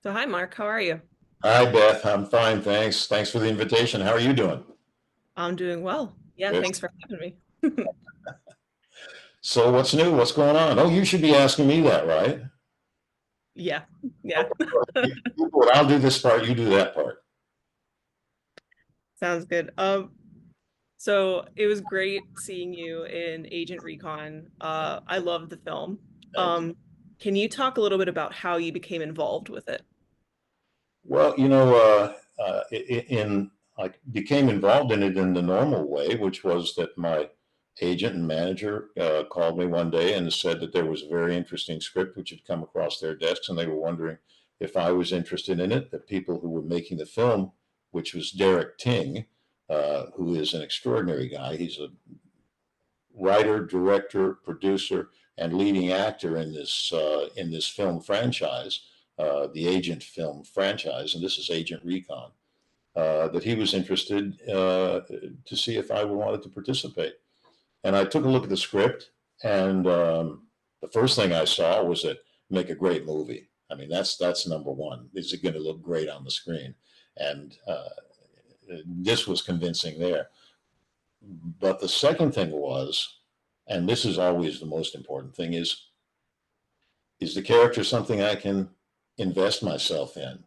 So hi Mark, how are you? Hi, Beth. I'm fine, thanks. Thanks for the invitation. How are you doing? I'm doing well. Yeah, Good. thanks for having me. So, what's new? What's going on? Oh, you should be asking me that, right? Yeah, yeah. Okay. Well, I'll do this part, you do that part. Sounds good. So it was great seeing you in Agent Recon. I loved the film. Thanks. Can you talk a little bit about how you became involved with it? Well, I became involved in it in the normal way, which was that my agent and manager called me one day and said that there was a very interesting script which had come across their desks, and they were wondering if I was interested in it. The people who were making the film, which was Derek Ting, who is an extraordinary guy. He's a writer, director, producer, and leading actor in this film franchise, the Agent film franchise, and this is Agent Recon. That he was interested to see if I wanted to participate, and I took a look at the script, and the first thing I saw was that make a great movie. I mean, that's number one. Is it going to look great on the screen? And this was convincing there. But the second thing was, and this is always the most important thing, is the character something I can invest myself in?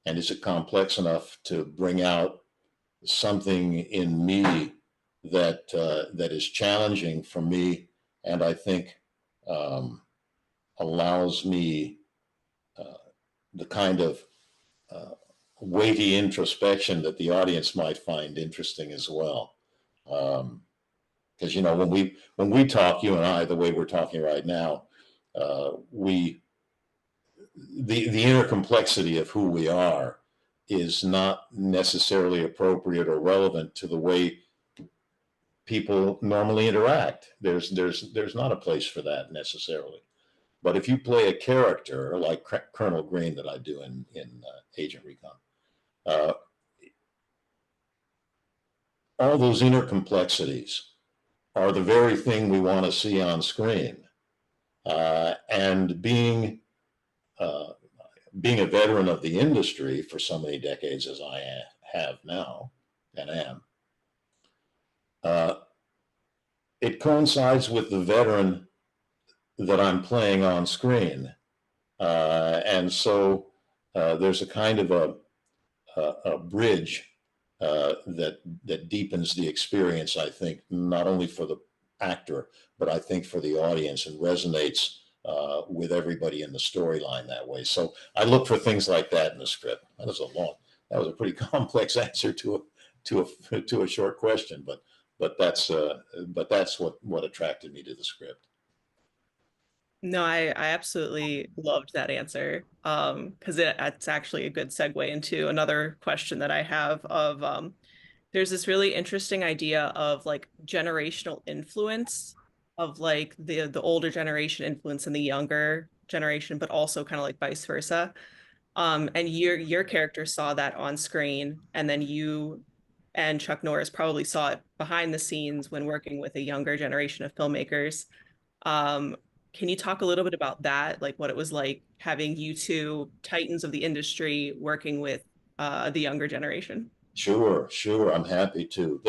And is it complex enough to bring out something in me that is challenging for me, and I think um, allows me uh, the kind of uh, weighty introspection that the audience might find interesting as well. Because when we talk, you and I, the way we're talking right now, we the inner complexity of who we are is not necessarily appropriate or relevant to the way people normally interact. There's not a place for that necessarily. But if you play a character like Colonel Green that I do in Agent Recon, uh, all those inner complexities are the very thing we want to see on screen. And uh, being a veteran of the industry for so many decades as I have now and am, uh, it coincides with the veteran that I'm playing on screen. And so there's a kind of a bridge that deepens the experience, I think, not only for the actor, but I think for the audience, and resonates with everybody in the storyline that way. So I look for things like that in the script. That was a pretty complex answer to a short question, but that's what attracted me to the script. No, I absolutely loved that answer. Because it's actually a good segue into another question that I have of there's this really interesting idea of like generational influence of like the older generation influence in the younger generation, but also kind of like vice versa. And your character saw that on screen, and then you and Chuck Norris probably saw it behind the scenes when working with a younger generation of filmmakers. Um, can you talk a little bit about that, like what it was like having you two titans of the industry working with the younger generation? Sure, sure. I'm happy to.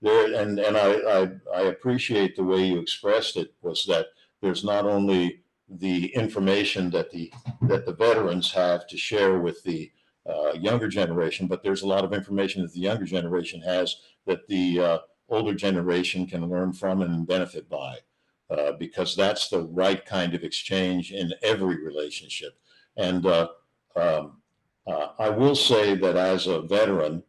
And I appreciate the way you expressed it. Was that there's not only the information that the veterans have to share with the younger generation, but there's a lot of information that the younger generation has that the older generation can learn from and benefit by, because that's the right kind of exchange in every relationship. And I will say that as a veteran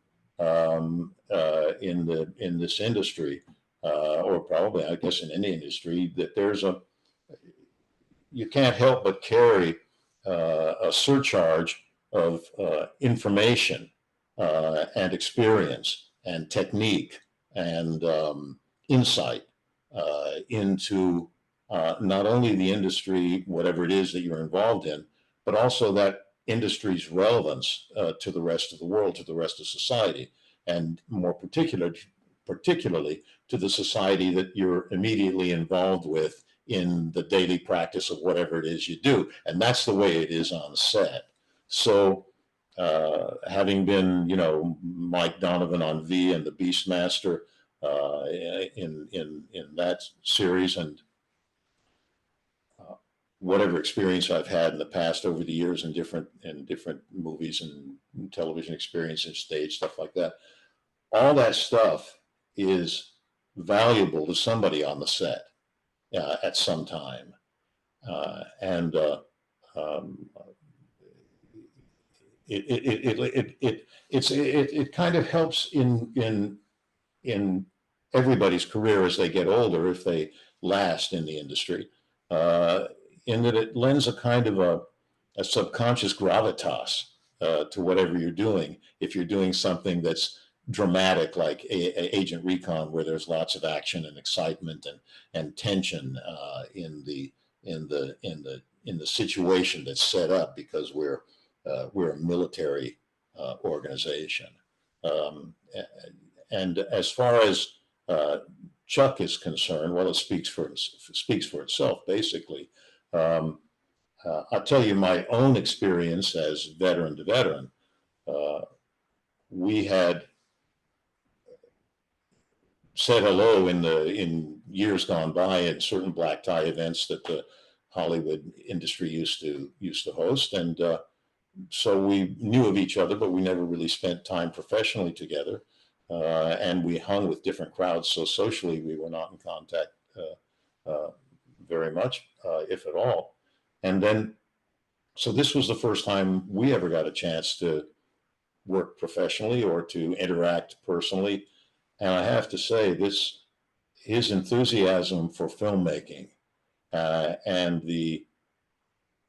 in this industry, or probably I guess in any industry, that there's a you can't help but carry a surcharge of information and experience and technique and insight into not only the industry, whatever it is that you're involved in, but also that industry's relevance to the rest of the world, to the rest of society, and particularly to the society that you're immediately involved with in the daily practice of whatever it is you do. And that's the way it is on set. So, having been, Mike Donovan on V and the Beastmaster in that series, and whatever experience I've had in the past over the years in different movies and television experiences, stage stuff like that, all that stuff is valuable to somebody on the set at some time, and um, it kind of helps in everybody's career as they get older if they last in the industry, uh, in that it lends a kind of a subconscious gravitas to whatever you're doing. If you're doing something that's dramatic like Agent Recon, where there's lots of action and excitement and tension in the situation that's set up because we're a military organization. Um, and as far as uh, Chuck is concerned, well, it speaks for itself, basically. Um, I'll tell you my own experience as veteran to veteran. Uh, we had said hello in years gone by at certain black tie events that the Hollywood industry used to host, and so we knew of each other, but we never really spent time professionally together. And we hung with different crowds, so socially we were not in contact very much, if at all. And then, so this was the first time we ever got a chance to work professionally or to interact personally. And I have to say, his enthusiasm for filmmaking and the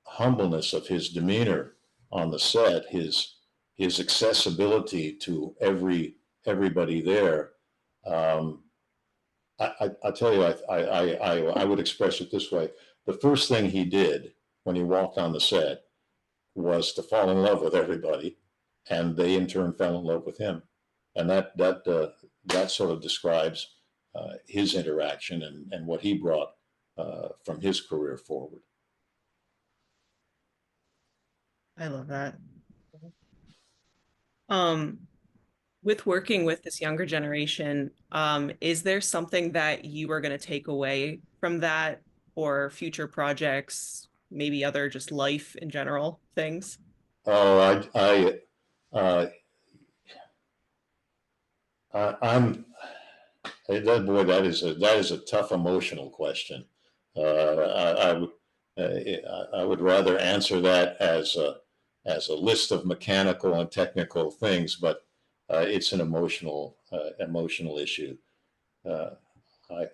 humbleness of his demeanor on the set, his accessibility to everybody there. Um, I tell you, I would express it this way: the first thing he did when he walked on the set was to fall in love with everybody, and they in turn fell in love with him, and that sort of describes his interaction and what he brought from his career forward. I love that. Um, with working with this younger generation, is there something that you are going to take away from that or future projects, maybe other just life in general things? Oh, uh, I'm that boy. That is a tough emotional question. I would rather answer that as a list of mechanical and technical things, but it's an emotional issue. Uh,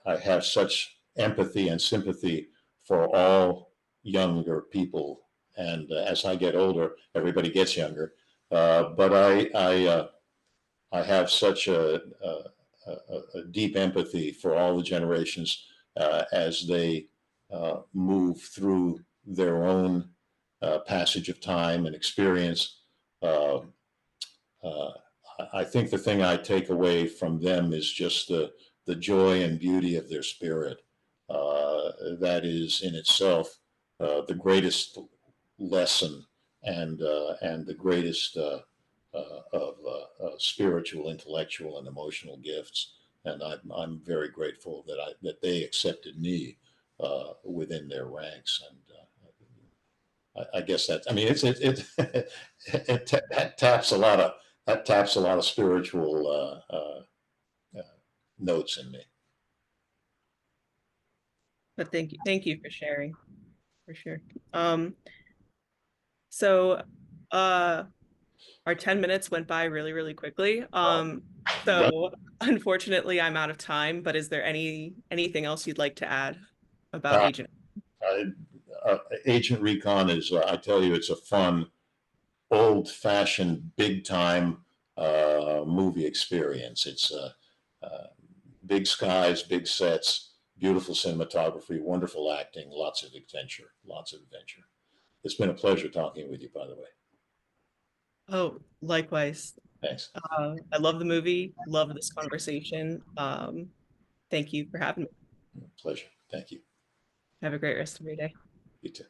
I have such empathy and sympathy for all younger people, and as I get older, everybody gets younger. But I have such a deep empathy for all the generations as they move through their own passage of time and experience. Uh, uh, I think the thing I take away from them is just the joy and beauty of their spirit. That is in itself the greatest lesson and the greatest of spiritual, intellectual, and emotional gifts. And I'm very grateful that they accepted me within their ranks. And I guess that, I mean, that taps a lot of spiritual uh, notes in me. But thank you for sharing, for sure. Um, so uh our 10 minutes went by really, really quickly. So unfortunately I'm out of time, but is there anything else you'd like to add about Uh, Agent? Agent Recon is, I tell you, it's a fun, old-fashioned, big-time movie experience. It's big skies, big sets, beautiful cinematography, wonderful acting, lots of adventure, lots of adventure. It's been a pleasure talking with you, by the way. Oh, likewise. Thanks. I love the movie, love this conversation. Thank you for having me. Pleasure. Thank you. Have a great rest of your day. You too.